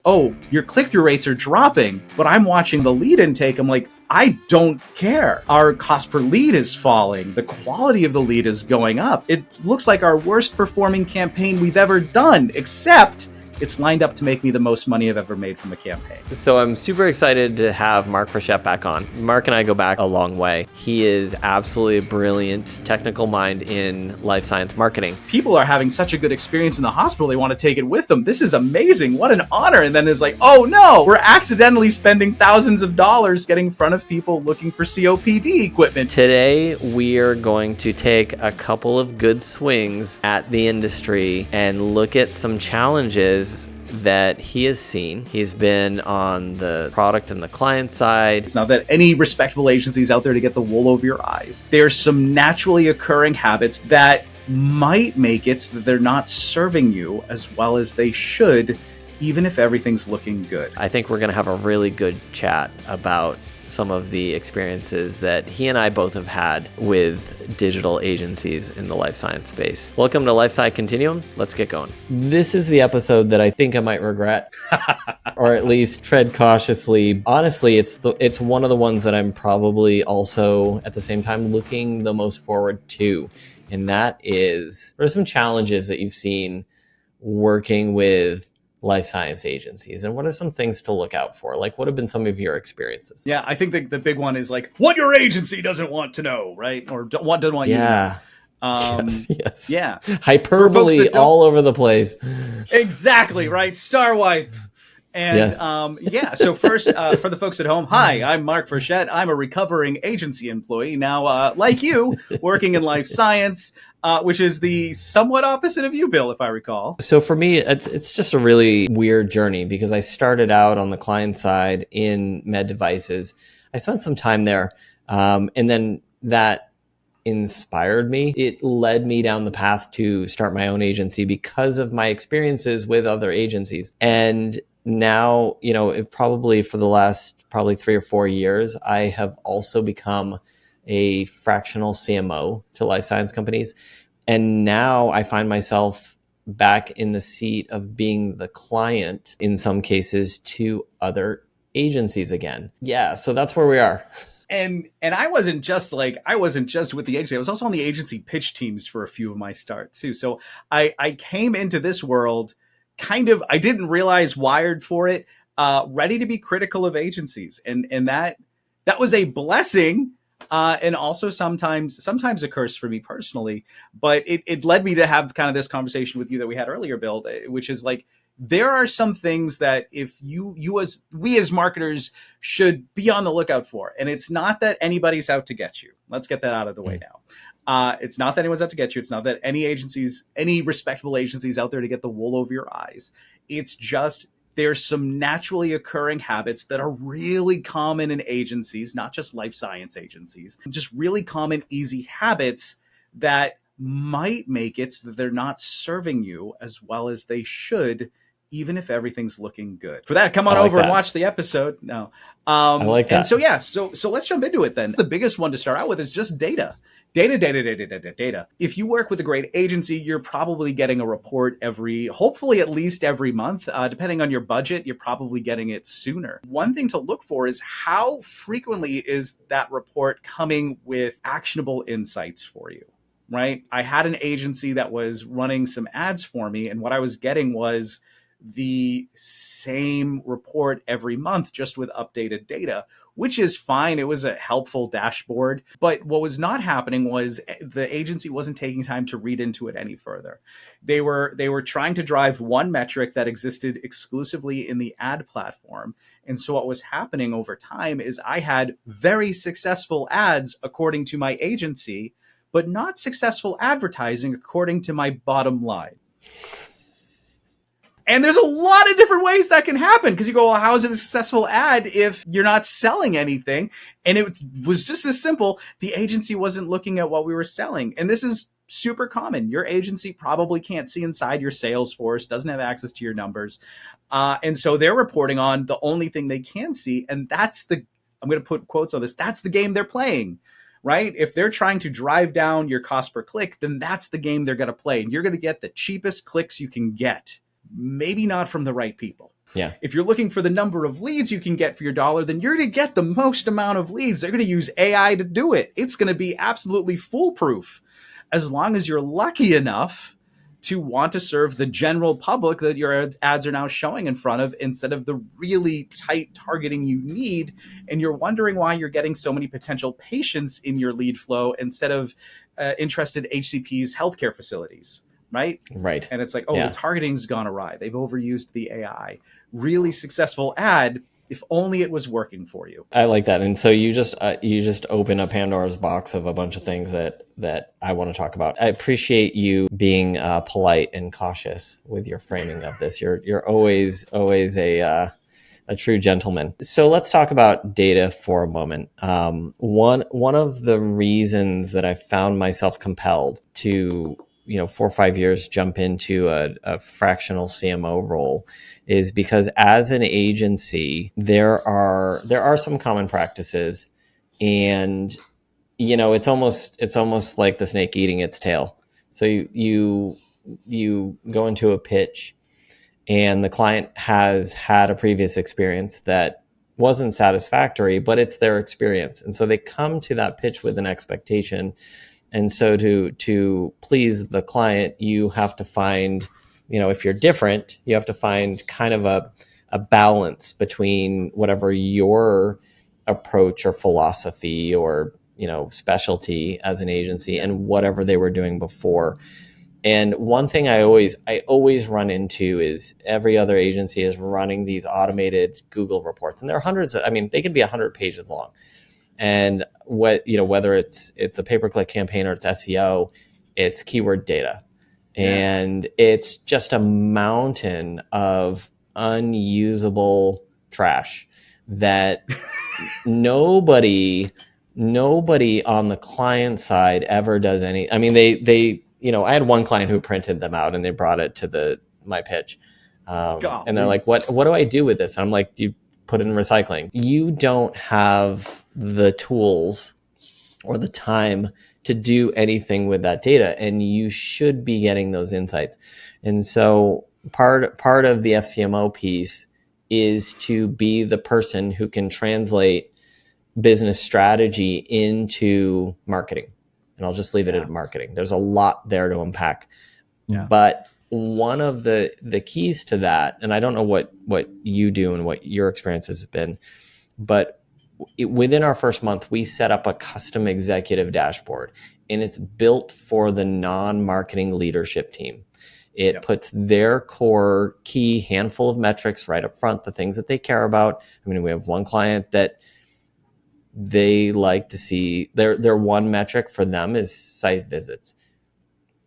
oh, your click-through rates are dropping, but I'm watching the lead intake. I'm like, I don't care. Our cost per lead is falling. The quality of the lead is going up. It looks like our worst performing campaign we've ever done, except it's lined up to make me the most money I've ever made from a campaign. So I'm super excited to have Marc Frechette back on. Marc and I go back a long way. He is absolutely a brilliant technical mind in life science marketing. People are having such a good experience in the hospital, they want to take it with them. This is amazing. What an honor. And then it's like, oh no, we're accidentally spending thousands of dollars getting in front of people looking for COPD equipment. Today, we are going to take a couple of good swings at the industry and look at some challenges that he has seen. He's been on the product and the client side. It's not that any respectable agencies out there to get the wool over your eyes. There's some naturally occurring habits that might make it so that they're not serving you as well as they should, even if everything's looking good. I think we're going to have a really good chat about some of the experiences that he and I both have had with digital agencies in the life science space. Welcome to LifeSci Continuum. Let's get going. This is the episode that I think I might regret, or at least tread cautiously. Honestly, it's one of the ones that I'm probably also at the same time looking the most forward to. And that is, there are some challenges that you've seen working with life science agencies, and what are some things to look out for? Like, what have been some of your experiences? Yeah, I think the big one is like what your agency doesn't want to know, right? Or doesn't want you to know. Yes. Yeah. Hyperbole all over the place. Exactly, right? Star wipe. And yes. So first, for the folks at home, hi, I'm Marc Frechette. I'm a recovering agency employee now, like you, working in life science, which is the somewhat opposite of you, Bill, if I recall. So for me, it's just a really weird journey because I started out on the client side in med devices. I spent some time there, and then that inspired me. It led me down the path to start my own agency because of my experiences with other agencies. And now, probably for the last 3 or 4 years, I have also become a fractional CMO to life science companies. And now I find myself back in the seat of being the client in some cases to other agencies again. Yeah, so that's where we are. And I wasn't just with the agency. I was also on the agency pitch teams for a few of my starts too. So I came into this world I didn't realize wired for it, ready to be critical of agencies. And that was a blessing. And also sometimes a curse for me personally, but it led me to have kind of this conversation with you that we had earlier, Bill, which is like, there are some things that if we as marketers should be on the lookout for. And it's not that anybody's out to get you. Let's get that out of the way now. It's not that anyone's out to get you. It's not that any respectable agencies out there to get the wool over your eyes. It's just, there's some naturally occurring habits that are really common in agencies, not just life science agencies, just really common, easy habits that might make it so that they're not serving you as well as they should, even if everything's looking good. For that, come on over and watch the episode. No. I like that. And so let's jump into it then. The biggest one to start out with is just data. Data. If you work with a great agency, you're probably getting a report hopefully at least every month. Depending on your budget, you're probably getting it sooner. One thing to look for is how frequently is that report coming with actionable insights for you, right? I had an agency that was running some ads for me, and what I was getting was the same report every month, just with updated data, which is fine. It was a helpful dashboard. But what was not happening was the agency wasn't taking time to read into it any further. They were trying to drive one metric that existed exclusively in the ad platform. And so what was happening over time is I had very successful ads according to my agency, but not successful advertising according to my bottom line. And there's a lot of different ways that can happen because you go, well, how is it a successful ad if you're not selling anything? And it was just as simple. The agency wasn't looking at what we were selling. And this is super common. Your agency probably can't see inside your sales force, doesn't have access to your numbers. And so they're reporting on the only thing they can see. And I'm going to put quotes on this, that's the game they're playing. Right? If they're trying to drive down your cost per click, then that's the game they're going to play. And you're going to get the cheapest clicks you can get. Maybe not from the right people. Yeah. If you're looking for the number of leads you can get for your dollar, then you're going to get the most amount of leads. They're going to use AI to do it. It's going to be absolutely foolproof as long as you're lucky enough to want to serve the general public that your ads are now showing in front of, instead of the really tight targeting you need. And you're wondering why you're getting so many potential patients in your lead flow instead of interested HCPs, healthcare facilities, right? Right. And it's like, oh, Yeah. the targeting's gone awry. They've overused the AI. Really successful ad, if only it was working for you. I like that. And so you just open a Pandora's box of a bunch of things that I want to talk about. I appreciate you being polite and cautious with your framing of this. You're always a true gentleman. So let's talk about data for a moment. One of the reasons that I found myself compelled to 4 or 5 years jump into a fractional CMO role is because as an agency, there are some common practices, and it's almost like the snake eating its tail. So you go into a pitch, and the client has had a previous experience that wasn't satisfactory, but it's their experience, and so they come to that pitch with an expectation. And so to please the client, you have to find, if you're different, you have to find kind of a balance between whatever your approach or philosophy or, specialty as an agency and whatever they were doing before. And one thing I always run into is every other agency is running these automated Google reports, and there are hundreds they can be 100 pages long. And whether it's a pay-per-click campaign or it's SEO, it's keyword data. And it's just a mountain of unusable trash that nobody on the client side ever does any. I mean, they I had one client who printed them out and they brought it to my pitch. And they're like, what do I do with this? And I'm like, do you put it in recycling? You don't have the tools or the time to do anything with that data, and you should be getting those insights. And so part of the FCMO piece is to be the person who can translate business strategy into marketing. And I'll just leave it at marketing. There's a lot there to unpack. But one of the keys to that, and I don't know what you do and what your experience has been, but within our first month, we set up a custom executive dashboard, and it's built for the non-marketing leadership team. It puts their core key handful of metrics right up front, the things that they care about. I mean, we have one client that they like to see, their one metric for them is site visits.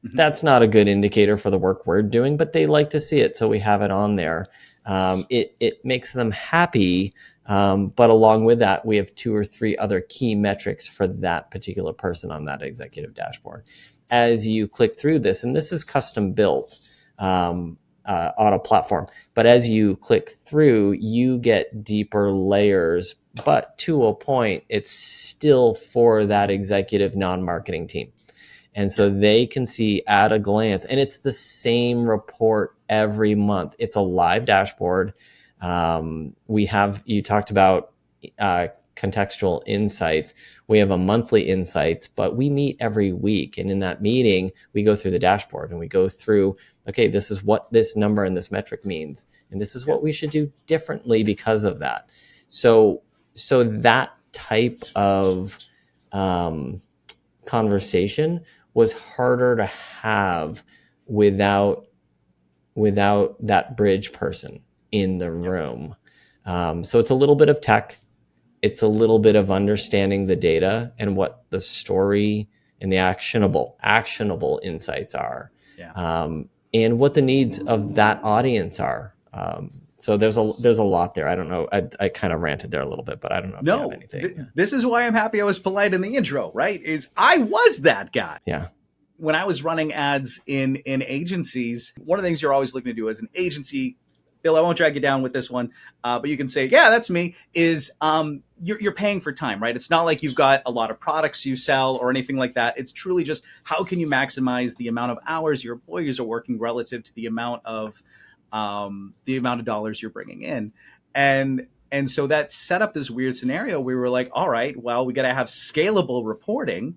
That's not a good indicator for the work we're doing, but they like to see it, so we have it on there. It makes them happy, but along with that, we have 2 or 3 other key metrics for that particular person on that executive dashboard. As you click through this, and this is custom built on a platform, but as you click through, you get deeper layers, but to a point, it's still for that executive non-marketing team. And so they can see at a glance, and it's the same report every month. It's a live dashboard. You talked about contextual insights. We have a monthly insights, but we meet every week. And in that meeting, we go through the dashboard and we go through, okay, this is what this number and this metric means. And this is what we should do differently because of that. So that type of conversation was harder to have without that bridge person in the room. So it's a little bit of tech. It's a little bit of understanding the data and what the story and the actionable insights are, and what the needs of that audience are. So there's a lot there. I don't know. I kind of ranted there a little bit, but I don't know if you have anything. This is why I'm happy I was polite in the intro, right? Is I was that guy. Yeah. When I was running ads in agencies, one of the things you're always looking to do as an agency, Bill, I won't drag you down with this one, but you can say, yeah, that's me, is you're paying for time, right? It's not like you've got a lot of products you sell or anything like that. It's truly just how can you maximize the amount of hours your employees are working relative to the amount of the amount of dollars you're bringing in. And so that set up this weird scenario where we were like, all right, well, we got to have scalable reporting,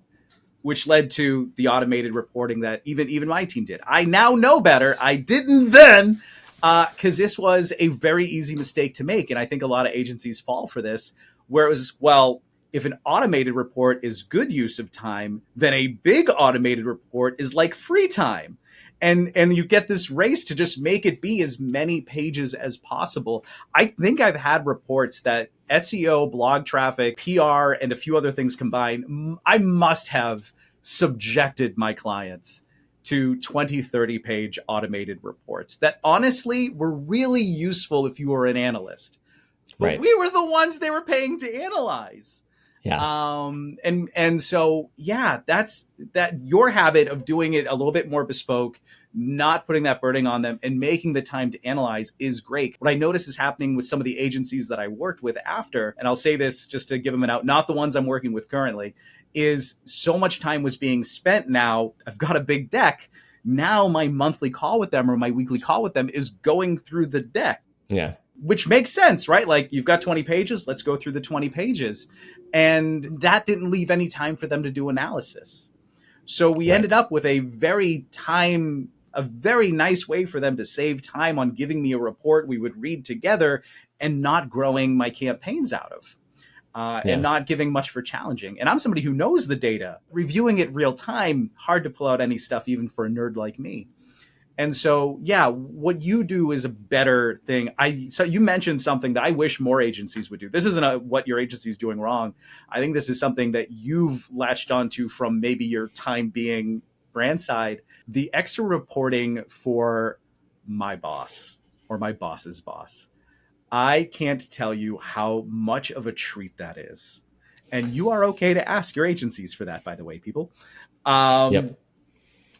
which led to the automated reporting that even my team did. I now know better. I didn't then, because this was a very easy mistake to make. And I think a lot of agencies fall for this, where it was, well, if an automated report is good use of time, then a big automated report is like free time. And you get this race to just make it be as many pages as possible. I think I've had reports that SEO, blog traffic, PR, and a few other things combined, I must have subjected my clients to 20, 30 page automated reports that honestly were really useful if you were an analyst. But Right. we were the ones they were paying to analyze. Yeah. And so, yeah, that's that your habit of doing it a little bit more bespoke, not putting that burden on them and making the time to analyze is great. What I notice is happening with some of the agencies that I worked with after, and I'll say this just to give them an out, not the ones I'm working with currently, is so much time was being spent. Now I've got a big deck. Now my monthly call with them or my weekly call with them is going through the deck. Yeah. Which makes sense, right? Like, you've got 20 pages, let's go through the 20 pages. And that didn't leave any time for them to do analysis. So we ended up with a very nice way for them to save time on giving me a report we would read together and not growing my campaigns out of. And not giving much for challenging. And I'm somebody who knows the data. Reviewing it real time, hard to pull out any stuff even for a nerd like me. And so, yeah, what you do is a better thing. So you mentioned something that I wish more agencies would do. This isn't what your agency is doing wrong. I think this is something that you've latched onto from maybe your time being brand side. The extra reporting for my boss or my boss's boss. I can't tell you how much of a treat that is. And you are okay to ask your agencies for that, by the way, people. Yep.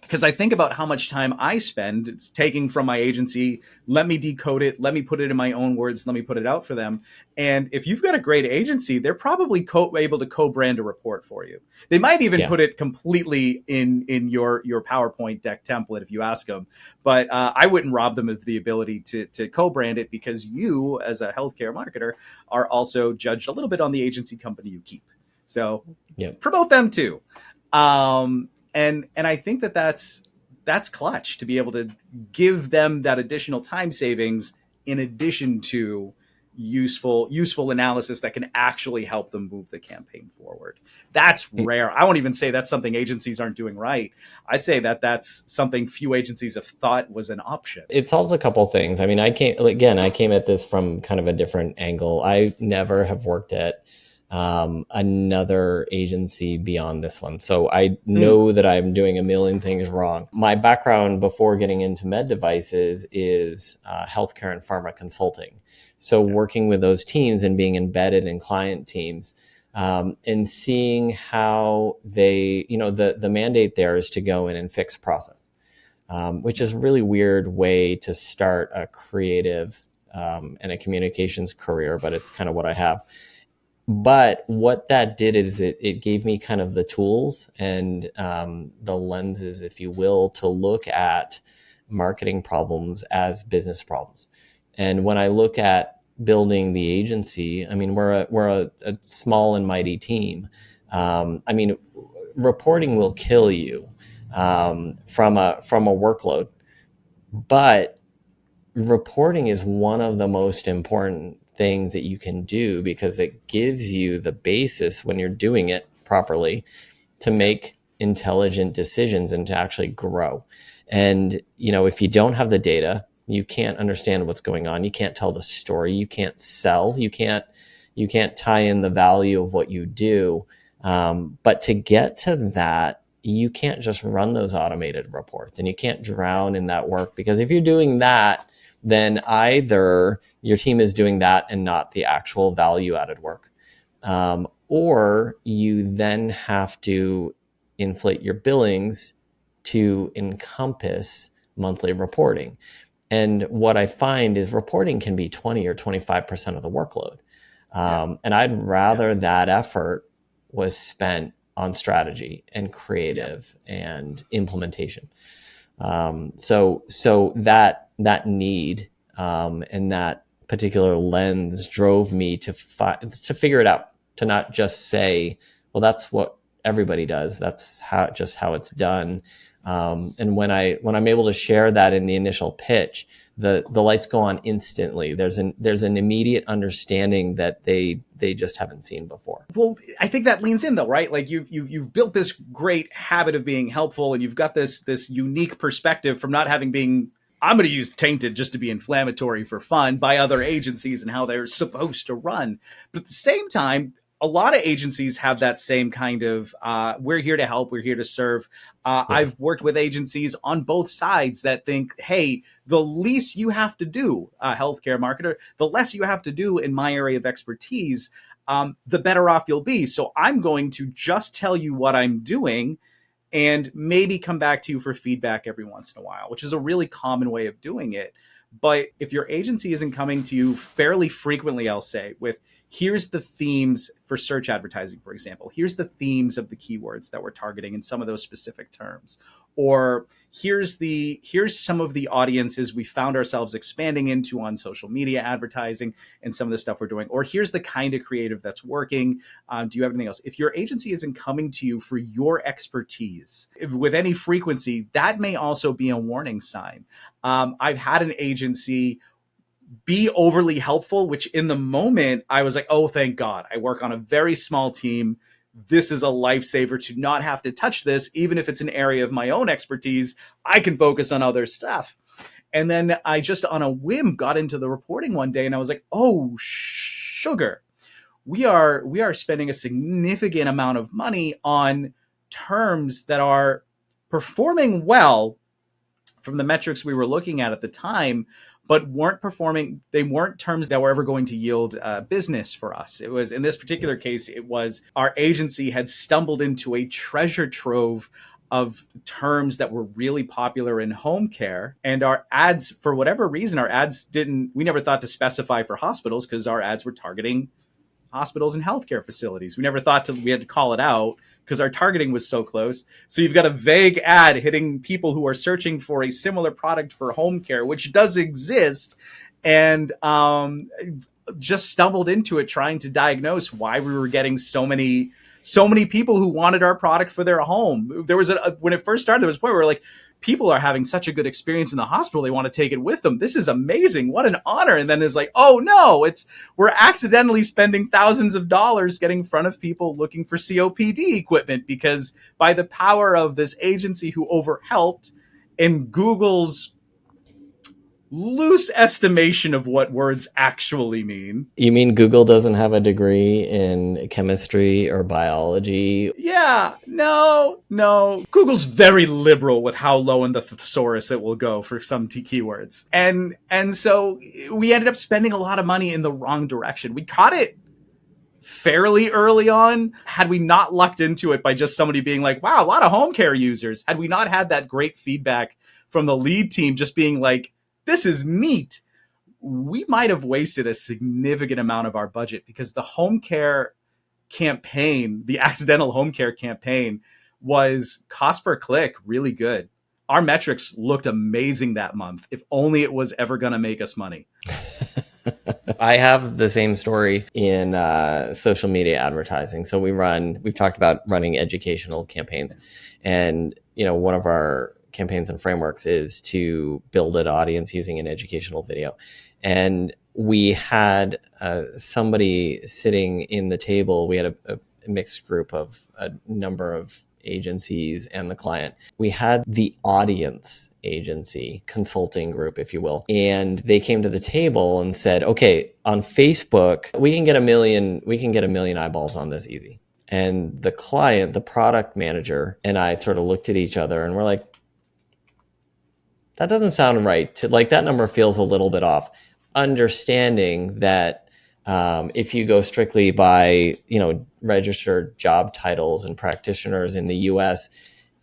Because I think about how much time I spend. It's taking from my agency, let me decode it, let me put it in my own words, let me put it out for them. And if you've got a great agency, they're probably able to co-brand a report for you. They might even put it completely in your PowerPoint deck template if you ask them. But I wouldn't rob them of the ability to co-brand it, because you, as a healthcare marketer, are also judged a little bit on the agency company you keep. So promote them too. And I think that's clutch to be able to give them that additional time savings in addition to useful analysis that can actually help them move the campaign forward. That's rare. I won't even say that's something agencies aren't doing right. I'd say that that's something few agencies have thought was an option. It solves a couple things. I mean, I came at this from kind of a different angle. I never have worked at another agency beyond this one. So I know that I'm doing a million things wrong. My background before getting into med devices is healthcare and pharma consulting. So working with those teams and being embedded in client teams and seeing how they, the mandate there is to go in and fix process, which is a really weird way to start a creative and a communications career, but it's kind of what I have. But what that did is it gave me kind of the tools and the lenses, if you will, to look at marketing problems as business problems. And when I look at building the agency, I mean, we're a small and mighty team. I mean, reporting will kill you from a workload, but reporting is one of the most important things that you can do, because it gives you the basis when you're doing it properly to make intelligent decisions and to actually grow. And, if you don't have the data, you can't understand what's going on. You can't tell the story. You can't sell. You can't tie in the value of what you do. But to get to that, you can't just run those automated reports, and you can't drown in that work, because if you're doing that, then either your team is doing that and not the actual value added work, or you then have to inflate your billings to encompass monthly reporting. And what I find is reporting can be 20 or 25% of the workload. And I'd rather that effort was spent on strategy and creative and implementation. So that that need and that particular lens drove me to figure it out, to not just say, well, that's what everybody does. That's how it's done. And when I'm able to share that in the initial pitch, the lights go on instantly. There's an immediate understanding that they just haven't seen before. Well, I think that leans in though, right? Like you've built this great habit of being helpful, and you've got this unique perspective from not having been, I'm going to use tainted just to be inflammatory for fun, by other agencies and how they're supposed to run. But at the same time, a lot of agencies have that same kind of, we're here to help, we're here to serve. Yeah. I've worked with agencies on both sides that think, hey, the least you have to do, healthcare marketer, the less you have to do in my area of expertise, the better off you'll be. So I'm going to just tell you what I'm doing and maybe come back to you for feedback every once in a while, which is a really common way of doing it. But if your agency isn't coming to you fairly frequently, I'll say, with here's the themes for search advertising, for example, here's the themes of the keywords that we're targeting in some of those specific terms, or here's some of the audiences we found ourselves expanding into on social media advertising and some of the stuff we're doing, or here's the kind of creative that's working. Do you have anything else? If your agency isn't coming to you for your expertise with any frequency, that may also be a warning sign. I've had an agency be overly helpful, which in the moment I was like, oh, thank God. I work on a very small team. This is a lifesaver to not have to touch this. Even if it's an area of my own expertise, I can focus on other stuff. And then I just on a whim got into the reporting one day and I was like, oh, sugar. We are spending a significant amount of money on terms that are performing well from the metrics we were looking at the time, but weren't performing. They weren't terms that were ever going to yield business for us. It was, in this particular case, it was our agency had stumbled into a treasure trove of terms that were really popular in home care. And our ads, for whatever reason, we never thought to specify for hospitals because our ads were targeting hospitals and healthcare facilities. We never thought we had to call it out because our targeting was so close. So you've got a vague ad hitting people who are searching for a similar product for home care, which does exist, and just stumbled into it trying to diagnose why we were getting so many people who wanted our product for their home. There was when it first started, there was a point where like, people are having such a good experience in the hospital, they want to take it with them. This is amazing. What an honor. And then it's like, oh no, we're accidentally spending thousands of dollars getting in front of people looking for COPD equipment because by the power of this agency who overhelped and Google's loose estimation of what words actually mean. You mean Google doesn't have a degree in chemistry or biology? Yeah, no. Google's very liberal with how low in the thesaurus it will go for some keywords. And so we ended up spending a lot of money in the wrong direction. We caught it fairly early on. Had we not lucked into it by just somebody being like, wow, a lot of home care users, had we not had that great feedback from the lead team just being like, this is neat, we might have wasted a significant amount of our budget because the home care campaign, the accidental home care campaign, was cost per click really good. Our metrics looked amazing that month. If only it was ever going to make us money. I have the same story in social media advertising. So we've talked about running educational campaigns, and one of our campaigns and frameworks is to build an audience using an educational video. And we had somebody sitting in the table. We had a mixed group of a number of agencies and the client. We had the audience agency consulting group, if you will. And they came to the table and said, okay, on Facebook, we can get a million eyeballs on this easy. And the client, the product manager, and I sort of looked at each other and we're like, that doesn't sound right. That number feels a little bit off. Understanding that if you go strictly by, registered job titles and practitioners in the US,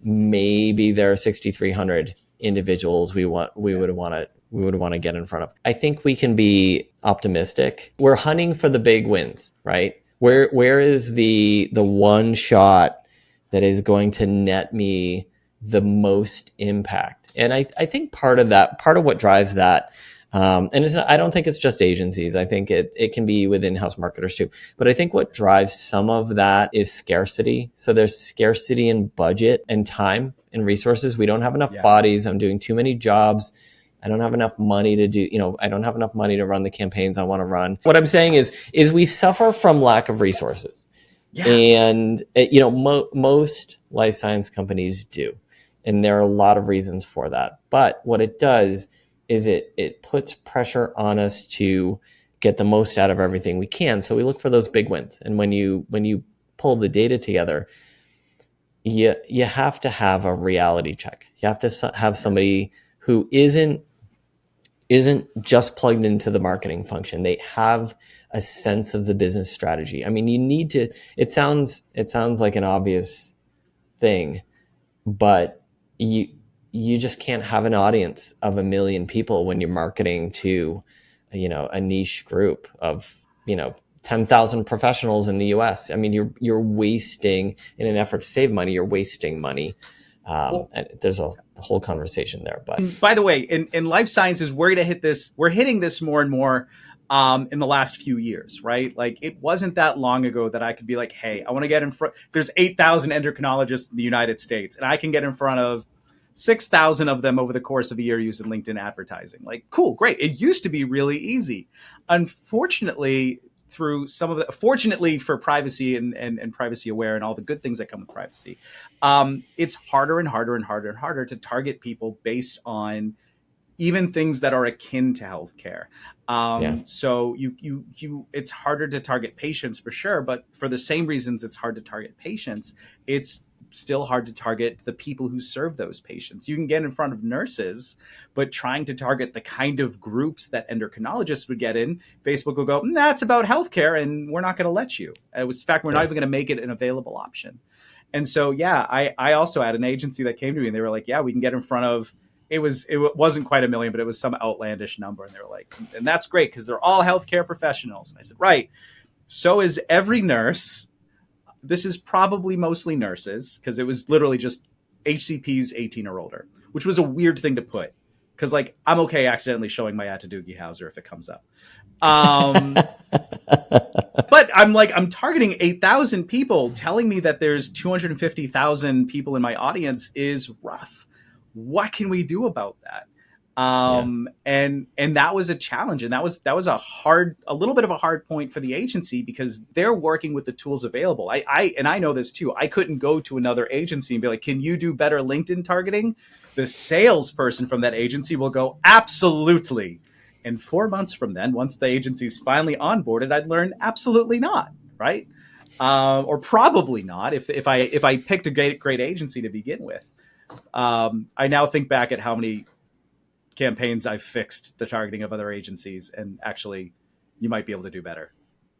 maybe there are 6,300 individuals we would want to get in front of. I think we can be optimistic. We're hunting for the big wins, right? Where is the one shot that is going to net me the most impact? And I think part of what drives that, I don't think it's just agencies. I think it can be with in-house marketers too. But I think what drives some of that is scarcity. So there's scarcity in budget and time and resources. We don't have enough bodies. I'm doing too many jobs. I don't have enough money to do, I don't have enough money to run the campaigns I want to run. What I'm saying is we suffer from lack of resources. Yeah. And, most life science companies do. And there are a lot of reasons for that. But what it does is it puts pressure on us to get the most out of everything we can. So we look for those big wins. And when you pull the data together, you have to have a reality check. You have to have somebody who isn't just plugged into the marketing function. They have a sense of the business strategy. I mean, you need to, it sounds like an obvious thing, but you just can't have an audience of 1 million people when you're marketing to, a niche group of, 10,000 professionals in the US. I mean, you're wasting, in an effort to save money, you're wasting money. And there's a whole conversation there. But by the way, in life sciences, we're hitting this more and more in the last few years, right? Like, it wasn't that long ago that I could be like, hey, I want to get in front. There's 8,000 endocrinologists in the United States, and I can get in front of 6,000 of them over the course of a year using LinkedIn advertising. Like, cool, great. It used to be really easy. Unfortunately, fortunately for privacy and privacy aware and all the good things that come with privacy, it's harder and harder and harder and harder to target people based on even things that are akin to healthcare. So it's harder to target patients for sure, but for the same reasons it's hard to target patients, it's still hard to target the people who serve those patients. You can get in front of nurses, but trying to target the kind of groups that endocrinologists would get in, Facebook will go, that's about healthcare and we're not going to let you. In fact, we're not even going to make it an available option. And so, I also had an agency that came to me and they were like, we can get in front of, it wasn't quite 1 million, but it was some outlandish number. And they were like, and that's great because they're all healthcare professionals. And I said, right. So is every nurse. This is probably mostly nurses because it was literally just HCPs 18 or older, which was a weird thing to put because, like, I'm okay accidentally showing my ad to Doogie Howser if it comes up. But I'm targeting 8,000 people. Telling me that there's 250,000 people in my audience is rough. What can we do about that? And that was a challenge. And that was a little bit of a hard point for the agency because they're working with the tools available. I know this too. I couldn't go to another agency and be like, can you do better LinkedIn targeting? The salesperson from that agency will go, absolutely. And 4 months from then, once the agency's finally onboarded, I'd learn absolutely not. Right. Or probably not if I picked a great agency to begin with. I now think back at how many campaigns I've fixed the targeting of other agencies, and actually you might be able to do better.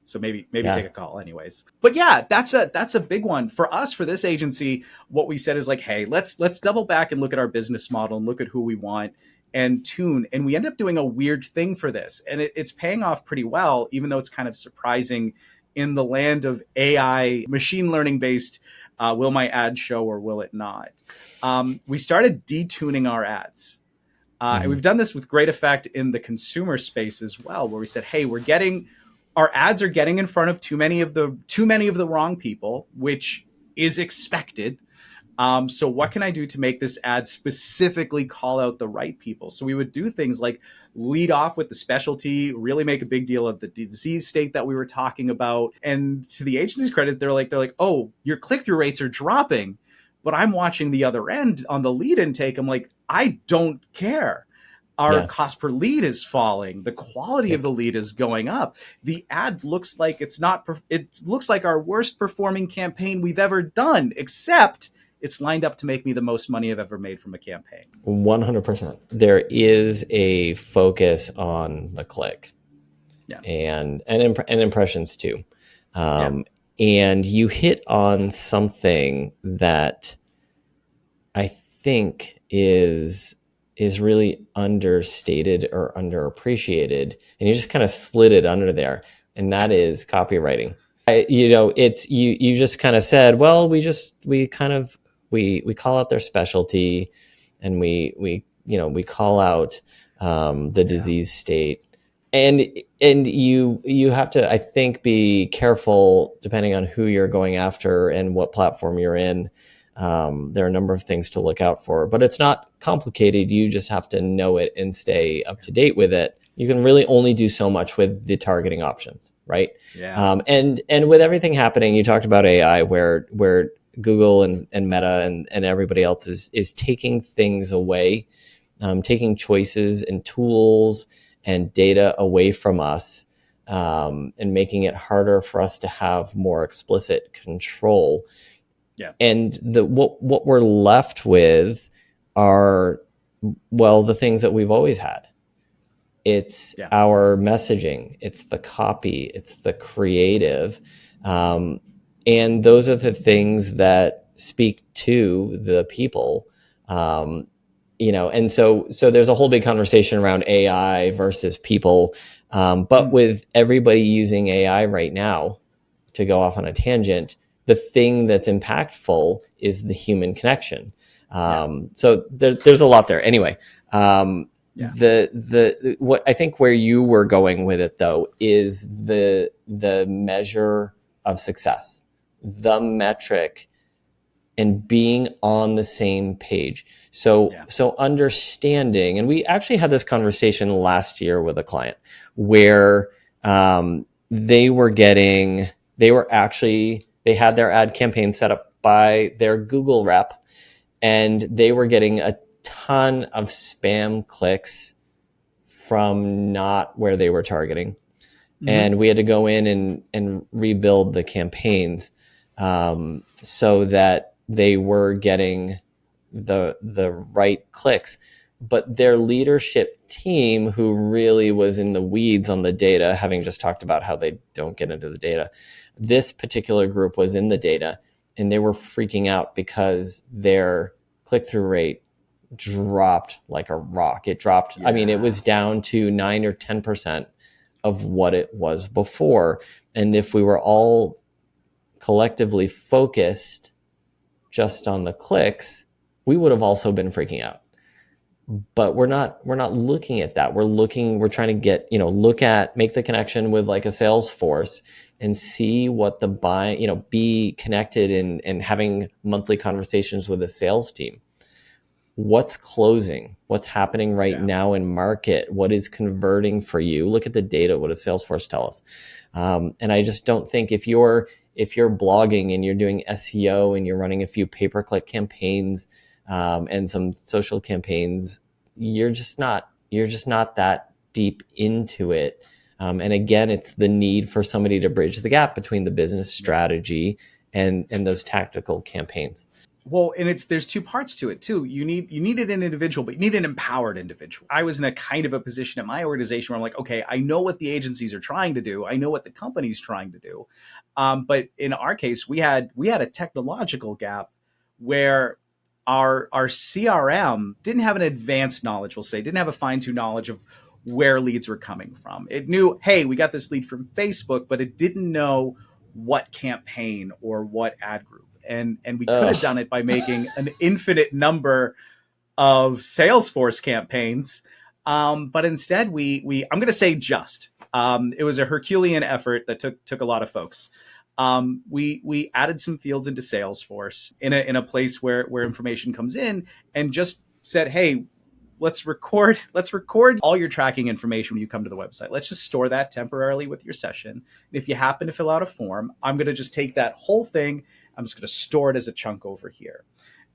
So maybe take a call anyways. But that's a big one for us. For this agency, what we said is like, hey, let's double back and look at our business model and look at who we want and tune. And we end up doing a weird thing for this. And it's paying off pretty well, even though it's kind of surprising in the land of AI, machine learning based, will my ad show or will it not? We started detuning our ads. And we've done this with great effect in the consumer space as well, where we said, hey, our ads are getting in front of too many of the wrong people, which is expected. So what can I do to make this ad specifically call out the right people? So we would do things like lead off with the specialty, really make a big deal of the disease state that we were talking about. And to the agency's credit, they're like, oh, your click-through rates are dropping. But I'm watching the other end on the lead intake. I'm like, I don't care. Our cost per lead is falling. The quality of the lead is going up. The ad looks like it looks like our worst performing campaign we've ever done, except it's lined up to make me the most money I've ever made from a campaign. 100%. There is a focus on the click and impressions too. And you hit on something that I think is really understated or underappreciated, and you just kind of slid it under there, and that is copywriting. It's you just kind of said, well, we call out their specialty, and we call out the disease state. And you have to, I think, be careful depending on who you're going after and what platform you're in. There are a number of things to look out for, but it's not complicated. You just have to know it and stay up to date with it. You can really only do so much with the targeting options, right? Yeah. And with everything happening, you talked about AI, where Google and Meta and everybody else is taking things away, taking choices and tools and data away from us, and making it harder for us to have more explicit control. Yeah. And what we're left with are, well, the things that we've always had. It's our messaging, it's the copy, it's the creative, and those are the things that speak to the people. And so there's a whole big conversation around AI versus people. But with everybody using AI right now, to go off on a tangent, the thing that's impactful is the human connection. So there's a lot there. Anyway, what I think where you were going with it though is the measure of success, the metric, and being on the same page. So understanding, and we actually had this conversation last year with a client where they had their ad campaign set up by their Google rep, and they were getting a ton of spam clicks from not where they were targeting. And we had to go in and rebuild the campaigns so that they were getting the right clicks. But their leadership team, who really was in the weeds on the data, having just talked about how they don't get into the data, this particular group was in the data, and they were freaking out because their click-through rate dropped like a rock. It dropped. I mean, it was down to 9 or 10% of what it was before. And if we were all collectively focused just on the clicks, we would have also been freaking out. But we're not looking at that. We're trying to get, make the connection with like a Salesforce and see what the be connected and having monthly conversations with a sales team. What's closing? What's happening right now in market? What is converting for you? Look at the data. What does Salesforce tell us? And I just don't think if you're blogging and you're doing SEO and you're running a few pay-per-click campaigns and some social campaigns, you're just not that deep into it. And again, it's the need for somebody to bridge the gap between the business strategy and those tactical campaigns. Well, and there's two parts to it too. You needed an individual, but you need an empowered individual. I was in a kind of a position at my organization where I'm like, okay, I know what the agencies are trying to do. I know what the company's trying to do. But in our case, we had a technological gap where our CRM didn't have an advanced knowledge, we'll say, didn't have a fine-tuned knowledge of where leads were coming from. It knew, hey, we got this lead from Facebook, but it didn't know what campaign or what ad group. And we could have done it by making an infinite number of Salesforce campaigns. But instead I'm going to say it was a Herculean effort that took a lot of folks. We added some fields into Salesforce in a place where information comes in, and just said, hey, let's record all your tracking information when you come to the website. Let's just store that temporarily with your session. And if you happen to fill out a form, I'm going to just take that whole thing. I'm just going to store it as a chunk over here.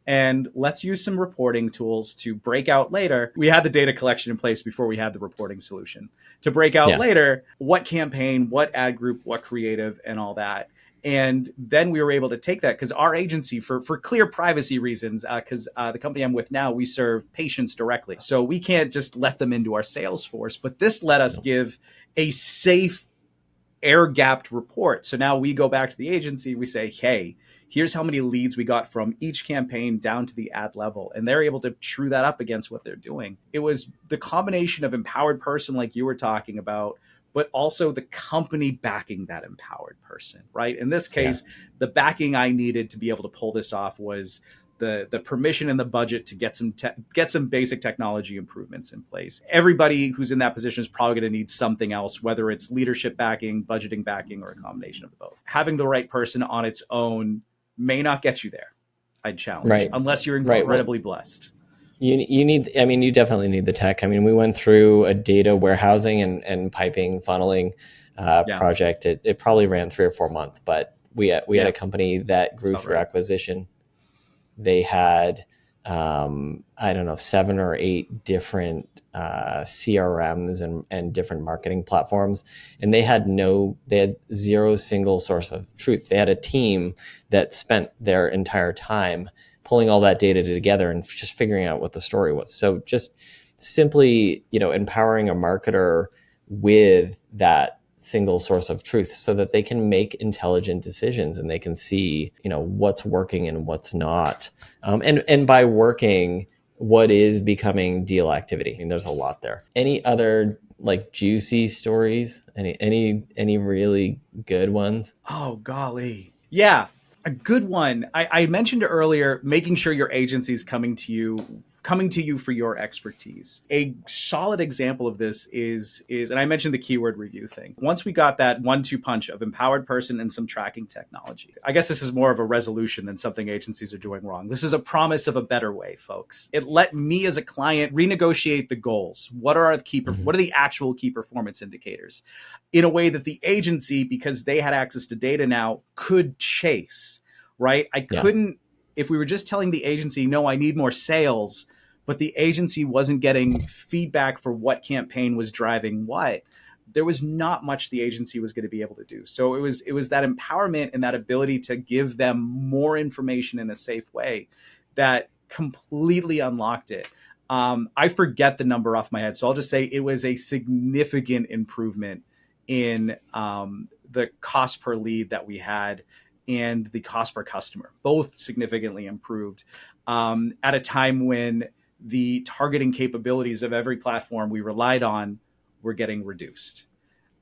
And let's use some reporting tools to break out later. We had the data collection in place before we had the reporting solution to break out later what campaign, what ad group, what creative, and all that. And then we were able to take that because our agency, for clear privacy reasons, because the company I'm with now, we serve patients directly. So we can't just let them into our Salesforce. But this let us give a safe, air-gapped report. So now we go back to the agency. We say, hey, here's how many leads we got from each campaign down to the ad level. And they're able to true that up against what they're doing. It was the combination of empowered person like you were talking about, but also the company backing that empowered person, right? In this case, the backing I needed to be able to pull this off was the permission and the budget to get some basic technology improvements in place. Everybody who's in that position is probably going to need something else, whether it's leadership backing, budgeting backing, or a combination of both. Having the right person on its own may not get you there. I'd challenge, Right. unless you're Right. incredibly blessed. You need, I mean, you definitely need the tech. I mean, we went through a data warehousing and piping funneling project. It probably ran 3 or 4 months, but we had a company that grew through acquisition. They had, I don't know, 7 or 8 different CRMs and different marketing platforms. And they had zero single source of truth. They had a team that spent their entire time pulling all that data together and just figuring out what the story was. So just simply, empowering a marketer with that single source of truth so that they can make intelligent decisions and they can see, what's working and what's not. And by working, what is becoming deal activity. I mean, there's a lot there. Any other juicy stories? Any really good ones? Oh, golly. Yeah. A good one. I mentioned earlier, making sure your agency is coming to you for your expertise. A solid example of this is, and I mentioned the keyword review thing. Once we got that 1-2 punch of empowered person and some tracking technology, I guess this is more of a resolution than something agencies are doing wrong. This is a promise of a better way, folks. It let me as a client renegotiate the goals. What are the actual key performance indicators in a way that the agency, because they had access to data now, could chase, right? I couldn't, if we were just telling the agency, no, I need more sales, but the agency wasn't getting feedback for what campaign was driving what, there was not much the agency was going to be able to do. So it was that empowerment and that ability to give them more information in a safe way that completely unlocked it. I forget the number off my head, so I'll just say it was a significant improvement in the cost per lead that we had and the cost per customer, both significantly improved at a time when the targeting capabilities of every platform we relied on were getting reduced.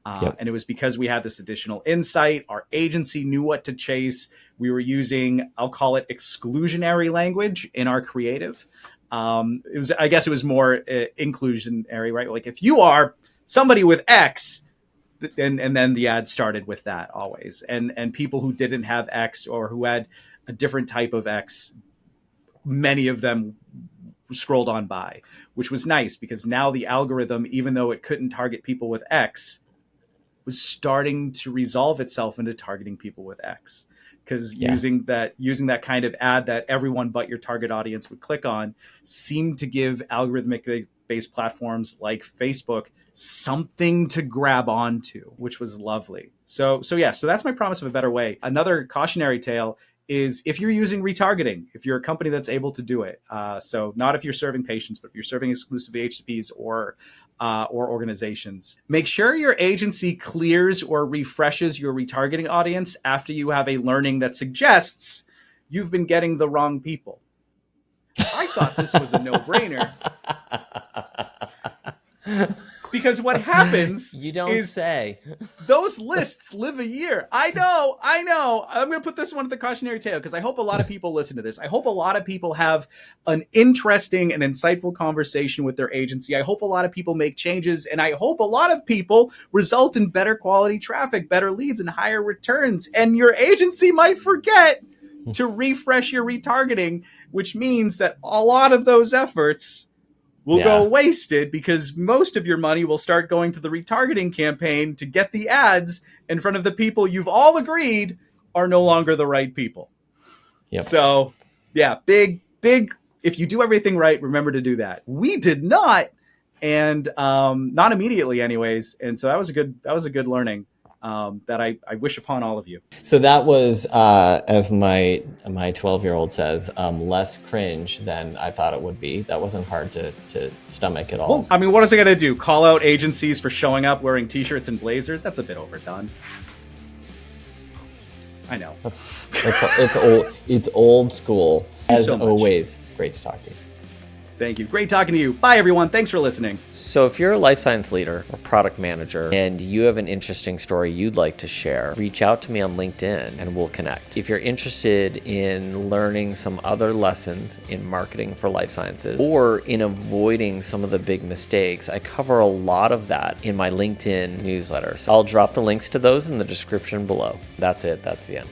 And it was because we had this additional insight. Our agency knew what to chase. We were using, I'll call it exclusionary language in our creative. I guess it was more inclusionary, right? Like if you are somebody with X, and then the ad started with that always. And people who didn't have X or who had a different type of X, many of them scrolled on by, which was nice because now the algorithm, even though it couldn't target people with X, was starting to resolve itself into targeting people with X. Because using that kind of ad that everyone but your target audience would click on seemed to give algorithmic based platforms like Facebook something to grab onto, which was lovely. So that's my promise of a better way. Another cautionary tale is if you're using retargeting, if you're a company that's able to do it. So not if you're serving patients, but if you're serving exclusive HCPs or organizations, make sure your agency clears or refreshes your retargeting audience after you have a learning that suggests you've been getting the wrong people. I thought this was a no-brainer. Because what happens you don't is say those lists live a year. I know. I'm going to put this one at the cautionary tale because I hope a lot of people listen to this. I hope a lot of people have an interesting and insightful conversation with their agency. I hope a lot of people make changes, and I hope a lot of people result in better quality traffic, better leads, and higher returns. And your agency might forget to refresh your retargeting, which means that a lot of those efforts will go wasted because most of your money will start going to the retargeting campaign to get the ads in front of the people you've all agreed are no longer the right people. Yep. So big, if you do everything right, remember to do that. We did not, and not immediately anyways. And so that was a good learning that I wish upon all of you. So that was, as my 12-year-old says, less cringe than I thought it would be. That wasn't hard to stomach at all. Well, I mean, what is it going to do? Call out agencies for showing up wearing T-shirts and blazers? That's a bit overdone. I know. It's old. It's old school. As always, great to talk to you. Thank you. Great talking to you. Bye, everyone. Thanks for listening. So if you're a life science leader or product manager and you have an interesting story you'd like to share, reach out to me on LinkedIn and we'll connect. If you're interested in learning some other lessons in marketing for life sciences or in avoiding some of the big mistakes, I cover a lot of that in my LinkedIn newsletter. So I'll drop the links to those in the description below. That's it. That's the end.